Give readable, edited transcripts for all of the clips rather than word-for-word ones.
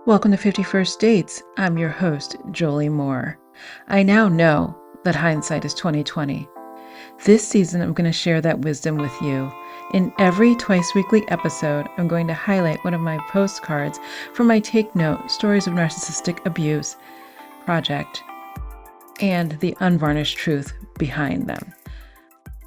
Welcome to 51st Dates. I'm your host, Jolie Moore. I now know that hindsight is 2020. This season, I'm going to share that wisdom with you. In every twice weekly episode, I'm going to highlight one of my postcards from my Take Note Stories of Narcissistic Abuse project and the unvarnished truth behind them.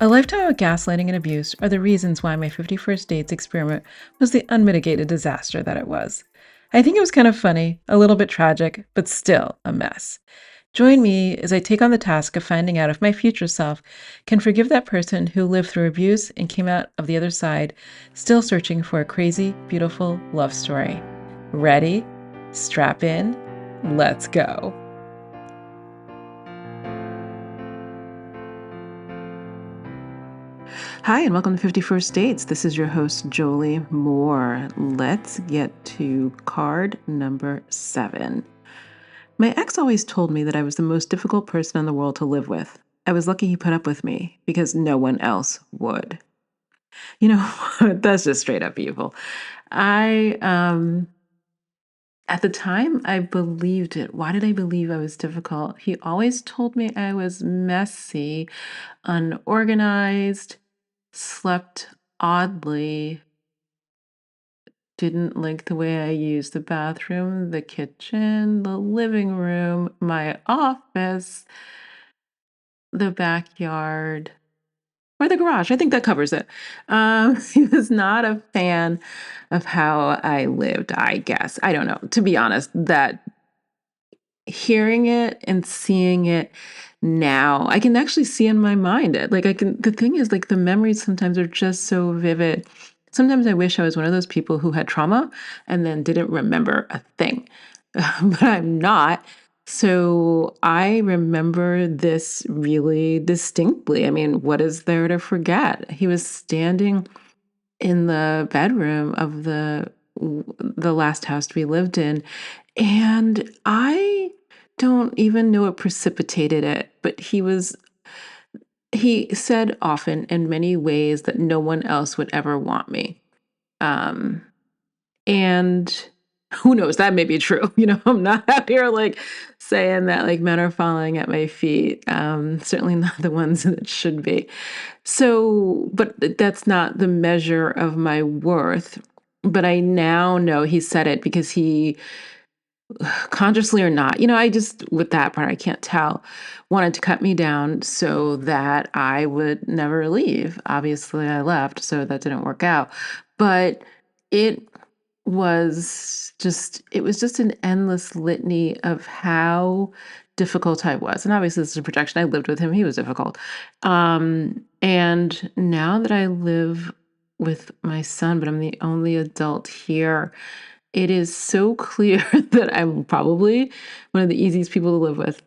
A lifetime of gaslighting and abuse are the reasons why my 51st Dates experiment was the unmitigated disaster that it was. I think it was kind of funny, a little bit tragic, but still a mess. Join me as I take on the task of finding out if my future self can forgive that person who lived through abuse and came out of the other side, still searching for a crazy, beautiful love story. Ready? Strap in. Let's go. Hi, and welcome to 51st Dates. This is your host, Jolie Moore. Let's get to card number 7. My ex always told me that I was the most difficult person in the world to live with. I was lucky he put up with me because no one else would. You know, that's just straight up evil. At the time, I believed it. Why did I believe I was difficult? He always told me I was messy, unorganized, slept oddly, didn't like the way I used the bathroom, the kitchen, the living room, my office, the backyard, or the garage. I think that covers it. He was not a fan of how I lived, I guess. I don't know. To be honest, that hearing it and seeing it now, I can actually see in my mind it. The thing is, like, the memories sometimes are just so vivid. Sometimes I wish I was one of those people who had trauma and then didn't remember a thing, but I'm not. So I remember this really distinctly. I mean, what is there to forget? He was standing in the bedroom of the last house we lived in, and I don't even know what precipitated it, but he said often in many ways that no one else would ever want me. Um, and who knows, that may be true. I'm not out here like saying that like men are falling at my feet. Certainly not the ones that should be. So, but that's not the measure of my worth. But I now know he said it because he, consciously or not, I just, with that part, I can't tell, wanted to cut me down so that I would never leave. Obviously, I left, so that didn't work out. But it it was just an endless litany of how difficult I was. And obviously, this is a projection. I lived with him, he was difficult. And now that I live with my son, but I'm the only adult here, it is so clear that I'm probably one of the easiest people to live with.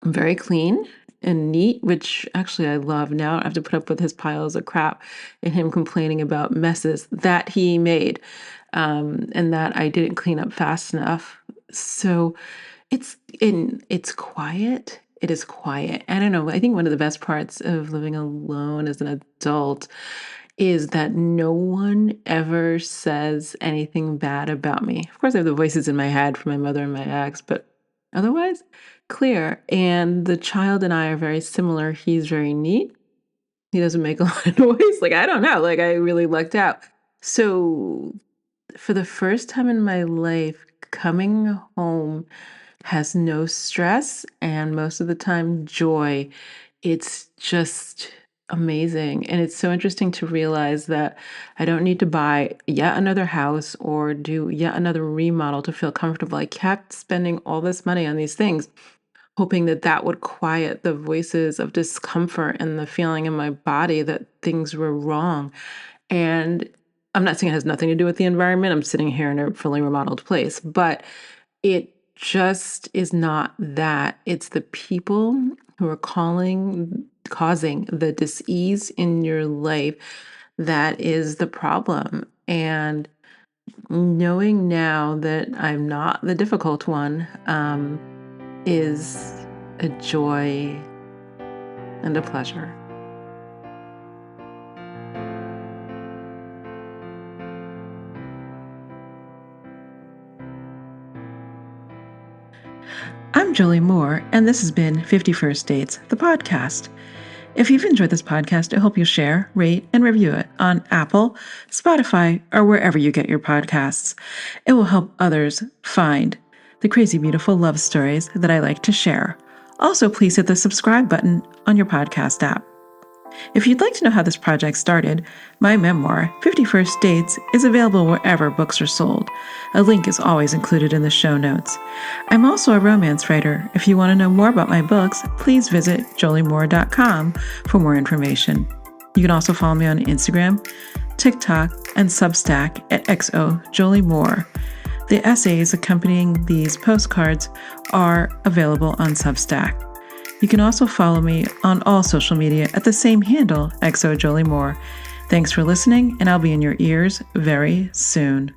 I'm very clean and neat, which actually I love. Now I have to put up with his piles of crap and him complaining about messes that he made, and that I didn't clean up fast enough. So it's quiet. It is quiet. I don't know. I think one of the best parts of living alone as an adult is that no one ever says anything bad about me. Of course, I have the voices in my head from my mother and my ex, but otherwise, clear. And the child and I are very similar. He's very neat. He doesn't make a lot of noise. Like, I don't know. Like, I really lucked out. So, for the first time in my life, coming home has no stress and most of the time joy. It's just amazing. And it's so interesting to realize that I don't need to buy yet another house or do yet another remodel to feel comfortable. I kept spending all this money on these things, hoping that that would quiet the voices of discomfort and the feeling in my body that things were wrong. And I'm not saying it has nothing to do with the environment. I'm sitting here in a fully remodeled place, but it just is not that. It's the people who are causing the dis-ease in your life that is the problem. And knowing now that I'm not the difficult one, is a joy and a pleasure. I'm Jolie Moore, and this has been 51st Dates, the podcast. If you've enjoyed this podcast, I hope you'll share, rate, and review it on Apple, Spotify, or wherever you get your podcasts. It will help others find the crazy, beautiful love stories that I like to share. Also, please hit the subscribe button on your podcast app. If you'd like to know how this project started, my memoir, 51st Dates, is available wherever books are sold. A link is always included in the show notes. I'm also a romance writer. If you want to know more about my books, please visit joliemoore.com for more information. You can also follow me on Instagram, TikTok, and Substack at XOJolieMoore. The essays accompanying these postcards are available on Substack. You can also follow me on all social media at the same handle, XOJolieMoore. Thanks for listening, and I'll be in your ears very soon.